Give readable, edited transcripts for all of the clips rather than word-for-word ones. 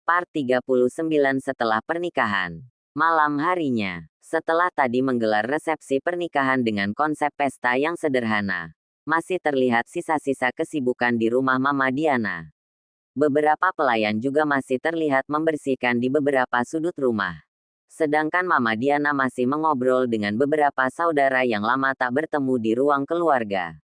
Part 39 setelah pernikahan. Malam harinya, setelah tadi menggelar resepsi pernikahan dengan konsep pesta yang sederhana, masih terlihat sisa-sisa kesibukan di rumah Mama Diana. Beberapa pelayan juga masih terlihat membersihkan di beberapa sudut rumah. Sedangkan Mama Diana masih mengobrol dengan beberapa saudara yang lama tak bertemu di ruang keluarga.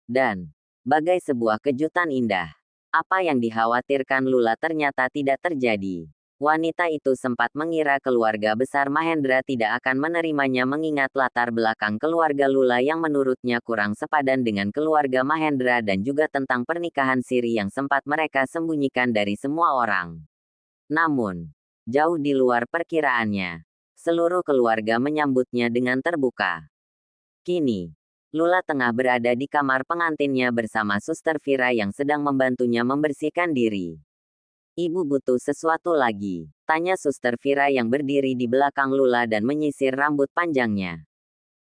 Dan, bagai sebuah kejutan indah, apa yang dikhawatirkan Lula ternyata tidak terjadi. Wanita itu sempat mengira keluarga besar Mahendra tidak akan menerimanya mengingat latar belakang keluarga Lula yang menurutnya kurang sepadan dengan keluarga Mahendra dan juga tentang pernikahan siri yang sempat mereka sembunyikan dari semua orang. Namun, jauh di luar perkiraannya, seluruh keluarga menyambutnya dengan terbuka. Kini, Lula tengah berada di kamar pengantinnya bersama Suster Vira yang sedang membantunya membersihkan diri. "Ibu butuh sesuatu lagi?" tanya Suster Vira yang berdiri di belakang Lula dan menyisir rambut panjangnya.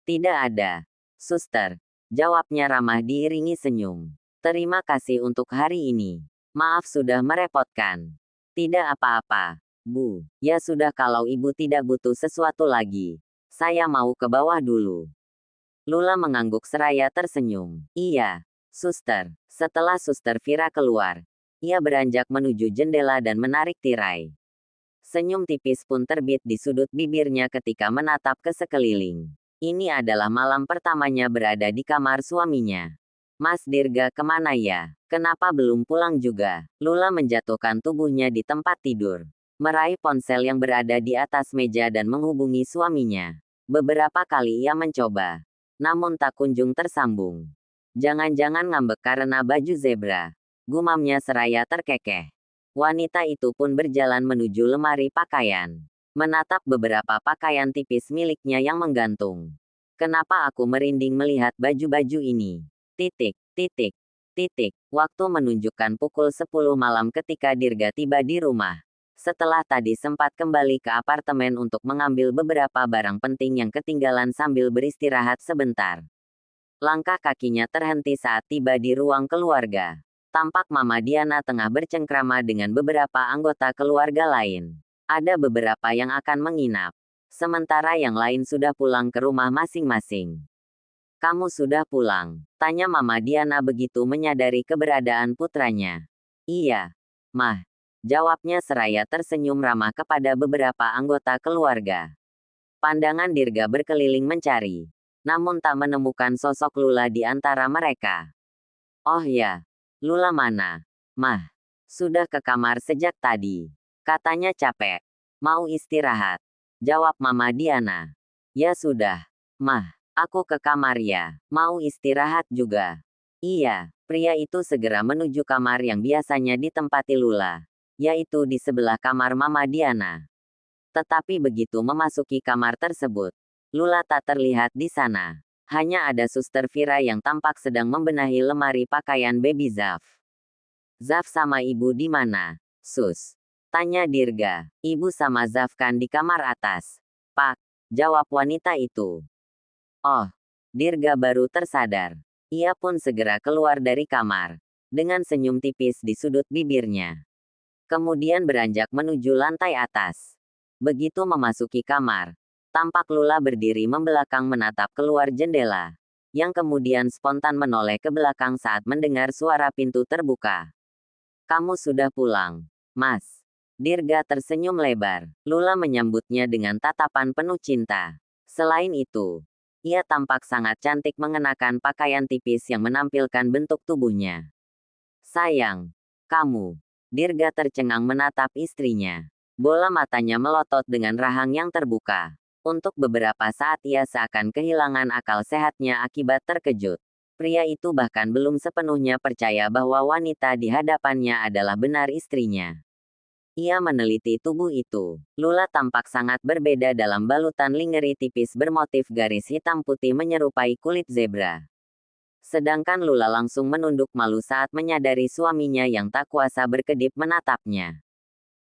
"Tidak ada, Suster," jawabnya ramah diiringi senyum. "Terima kasih untuk hari ini. Maaf sudah merepotkan." "Tidak apa-apa, Bu. Ya sudah kalau ibu tidak butuh sesuatu lagi. Saya mau ke bawah dulu." Lula mengangguk seraya tersenyum. "Iya, Suster." Setelah Suster Vira keluar, ia beranjak menuju jendela dan menarik tirai. Senyum tipis pun terbit di sudut bibirnya ketika menatap ke sekeliling. Ini adalah malam pertamanya berada di kamar suaminya. "Mas Dirga kemana ya? Kenapa belum pulang juga?" Lula menjatuhkan tubuhnya di tempat tidur, meraih ponsel yang berada di atas meja dan menghubungi suaminya. Beberapa kali ia mencoba, namun tak kunjung tersambung. "Jangan-jangan ngambek karena baju zebra," gumamnya seraya terkekeh. Wanita itu pun berjalan menuju lemari pakaian, menatap beberapa pakaian tipis miliknya yang menggantung. "Kenapa aku merinding melihat baju-baju ini? Titik, titik, titik." Waktu menunjukkan pukul 10 malam ketika Dirga tiba di rumah. Setelah tadi sempat kembali ke apartemen untuk mengambil beberapa barang penting yang ketinggalan sambil beristirahat sebentar. Langkah kakinya terhenti saat tiba di ruang keluarga. Tampak Mama Diana tengah bercengkrama dengan beberapa anggota keluarga lain. Ada beberapa yang akan menginap, sementara yang lain sudah pulang ke rumah masing-masing. "Kamu sudah pulang?" tanya Mama Diana begitu menyadari keberadaan putranya. "Iya, Mah," jawabnya seraya tersenyum ramah kepada beberapa anggota keluarga. Pandangan Dirga berkeliling mencari, namun tak menemukan sosok Lula di antara mereka. "Oh ya, Lula mana?" "Mah, sudah ke kamar sejak tadi. Katanya capek. Mau istirahat," jawab Mama Diana. "Ya sudah, Mah, aku ke kamar ya. Mau istirahat juga." "Iya." Pria itu segera menuju kamar yang biasanya ditempati Lula, yaitu di sebelah kamar Mama Diana. Tetapi begitu memasuki kamar tersebut, Lula tak terlihat di sana. Hanya ada Suster Vira yang tampak sedang membenahi lemari pakaian baby Zaf. "Zaf sama ibu di mana, Sus?" tanya Dirga. "Ibu sama Zaf kan di kamar atas, Pak," jawab wanita itu. "Oh." Dirga baru tersadar. Ia pun segera keluar dari kamar, dengan senyum tipis di sudut bibirnya. Kemudian beranjak menuju lantai atas. Begitu memasuki kamar, tampak Lula berdiri membelakang menatap keluar jendela, yang kemudian spontan menoleh ke belakang saat mendengar suara pintu terbuka. "Kamu sudah pulang, Mas?" Dirga tersenyum lebar. Lula menyambutnya dengan tatapan penuh cinta. Selain itu, ia tampak sangat cantik mengenakan pakaian tipis yang menampilkan bentuk tubuhnya. "Sayang, kamu." Dirga tercengang menatap istrinya. Bola matanya melotot dengan rahang yang terbuka. Untuk beberapa saat ia seakan kehilangan akal sehatnya akibat terkejut. Pria itu bahkan belum sepenuhnya percaya bahwa wanita di hadapannya adalah benar istrinya. Ia meneliti tubuh itu. Lula tampak sangat berbeda dalam balutan lingerie tipis bermotif garis hitam putih menyerupai kulit zebra. Sedangkan Lula langsung menunduk malu saat menyadari suaminya yang tak kuasa berkedip menatapnya.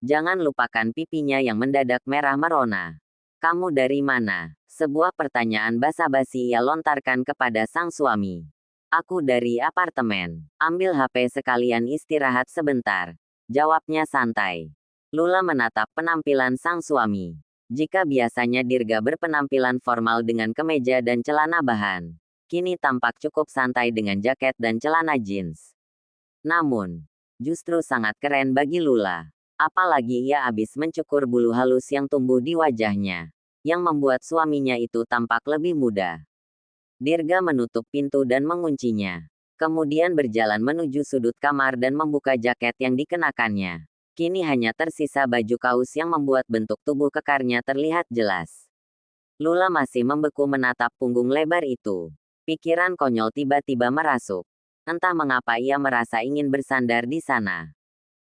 Jangan lupakan pipinya yang mendadak merah merona. "Kamu dari mana?" Sebuah pertanyaan basa-basi ia lontarkan kepada sang suami. "Aku dari apartemen. Ambil HP sekalian istirahat sebentar," jawabnya santai. Lula menatap penampilan sang suami. Jika biasanya Dirga berpenampilan formal dengan kemeja dan celana bahan, kini tampak cukup santai dengan jaket dan celana jeans. Namun, justru sangat keren bagi Lula. Apalagi ia habis mencukur bulu halus yang tumbuh di wajahnya, yang membuat suaminya itu tampak lebih muda. Dirga menutup pintu dan menguncinya. Kemudian berjalan menuju sudut kamar dan membuka jaket yang dikenakannya. Kini hanya tersisa baju kaos yang membuat bentuk tubuh kekarnya terlihat jelas. Lula masih membeku menatap punggung lebar itu. Pikiran konyol tiba-tiba merasuk. Entah mengapa ia merasa ingin bersandar di sana.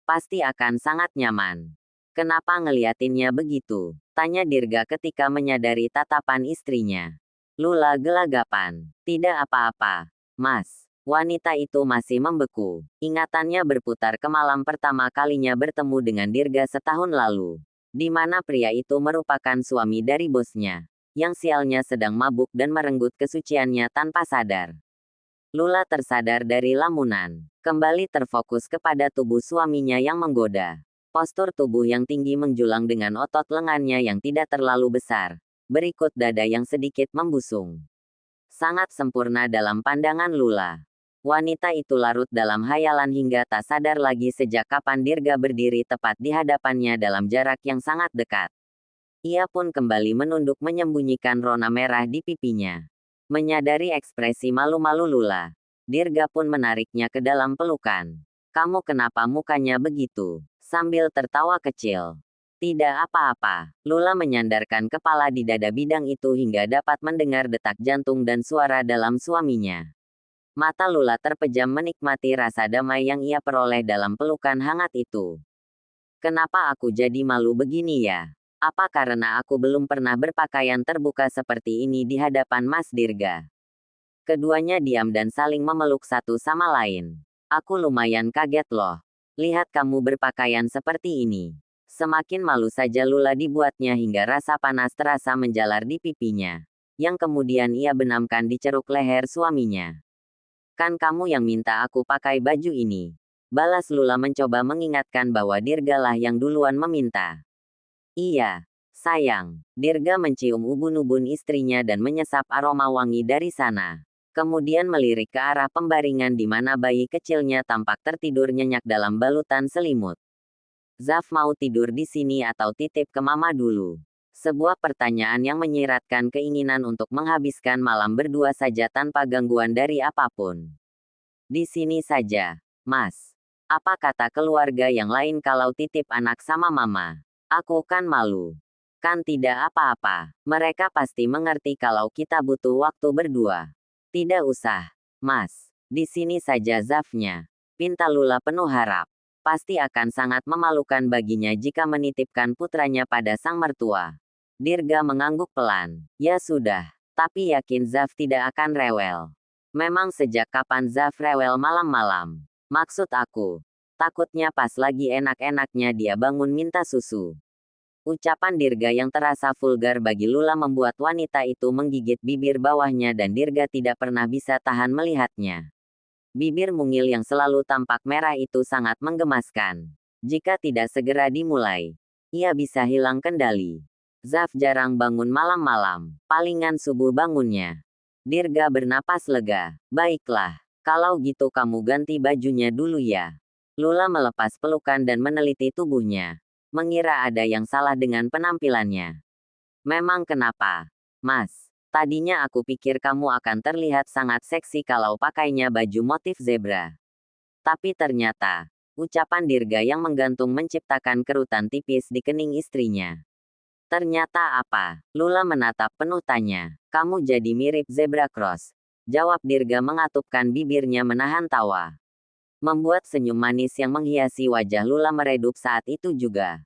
Pasti akan sangat nyaman. Kenapa ngeliatinnya begitu? Tanya Dirga ketika menyadari tatapan istrinya. Lula gelagapan. Tidak apa-apa, Mas. Wanita itu masih membeku. Ingatannya berputar ke malam pertama kalinya bertemu dengan Dirga setahun lalu. Di mana pria itu merupakan suami dari bosnya. Yang sialnya sedang mabuk dan merenggut kesuciannya tanpa sadar. Lula tersadar dari lamunan. Kembali terfokus kepada tubuh suaminya yang menggoda. Postur tubuh yang tinggi menjulang dengan otot lengannya yang tidak terlalu besar. Berikut dada yang sedikit membusung. Sangat sempurna dalam pandangan Lula. Wanita itu larut dalam hayalan hingga tak sadar lagi sejak kapan Dirga berdiri tepat di hadapannya dalam jarak yang sangat dekat. Ia pun kembali menunduk menyembunyikan rona merah di pipinya. Menyadari ekspresi malu-malu Lula, Dirga pun menariknya ke dalam pelukan. Kamu kenapa mukanya begitu? Sambil tertawa kecil. Tidak apa-apa. Lula menyandarkan kepala di dada bidang itu hingga dapat mendengar detak jantung dan suara dalam suaminya. Mata Lula terpejam menikmati rasa damai yang ia peroleh dalam pelukan hangat itu. Kenapa aku jadi malu begini ya? Apa karena aku belum pernah berpakaian terbuka seperti ini di hadapan Mas Dirga? Keduanya diam dan saling memeluk satu sama lain. Aku lumayan kaget loh. Lihat kamu berpakaian seperti ini. Semakin malu saja Lula dibuatnya hingga rasa panas terasa menjalar di pipinya. Yang kemudian ia benamkan di ceruk leher suaminya. Kan kamu yang minta aku pakai baju ini. Balas Lula mencoba mengingatkan bahwa Dirga lah yang duluan meminta. Iya, sayang. Dirga mencium ubun-ubun istrinya dan menyesap aroma wangi dari sana. Kemudian melirik ke arah pembaringan di mana bayi kecilnya tampak tertidur nyenyak dalam balutan selimut. Zaf mau tidur di sini atau titip ke mama dulu? Sebuah pertanyaan yang menyiratkan keinginan untuk menghabiskan malam berdua saja tanpa gangguan dari apapun. Di sini saja, Mas. Apa kata keluarga yang lain kalau titip anak sama mama? Aku kan malu. Kan tidak apa-apa. Mereka pasti mengerti kalau kita butuh waktu berdua. Tidak usah, Mas. Di sini saja Zafnya. Pinta Lula penuh harap. Pasti akan sangat memalukan baginya jika menitipkan putranya pada sang mertua. Dirga mengangguk pelan. Ya sudah, tapi yakin Zaf tidak akan rewel. Memang sejak kapan Zaf rewel malam-malam? Maksud aku, takutnya pas lagi enak-enaknya dia bangun minta susu. Ucapan Dirga yang terasa vulgar bagi Lula membuat wanita itu menggigit bibir bawahnya dan Dirga tidak pernah bisa tahan melihatnya. Bibir mungil yang selalu tampak merah itu sangat menggemaskan. Jika tidak segera dimulai, ia bisa hilang kendali. Zaf jarang bangun malam-malam, palingan subuh bangunnya. Dirga bernapas lega. Baiklah, kalau gitu kamu ganti bajunya dulu ya. Lula melepas pelukan dan meneliti tubuhnya. Mengira ada yang salah dengan penampilannya. Memang kenapa, Mas? Tadinya aku pikir kamu akan terlihat sangat seksi kalau pakainya baju motif zebra. Tapi ternyata, ucapan Dirga yang menggantung menciptakan kerutan tipis di kening istrinya. Ternyata apa? Lula menatap penuh tanya. Kamu jadi mirip zebra cross. Jawab Dirga mengatupkan bibirnya menahan tawa. Membuat senyum manis yang menghiasi wajah Lula meredup saat itu juga.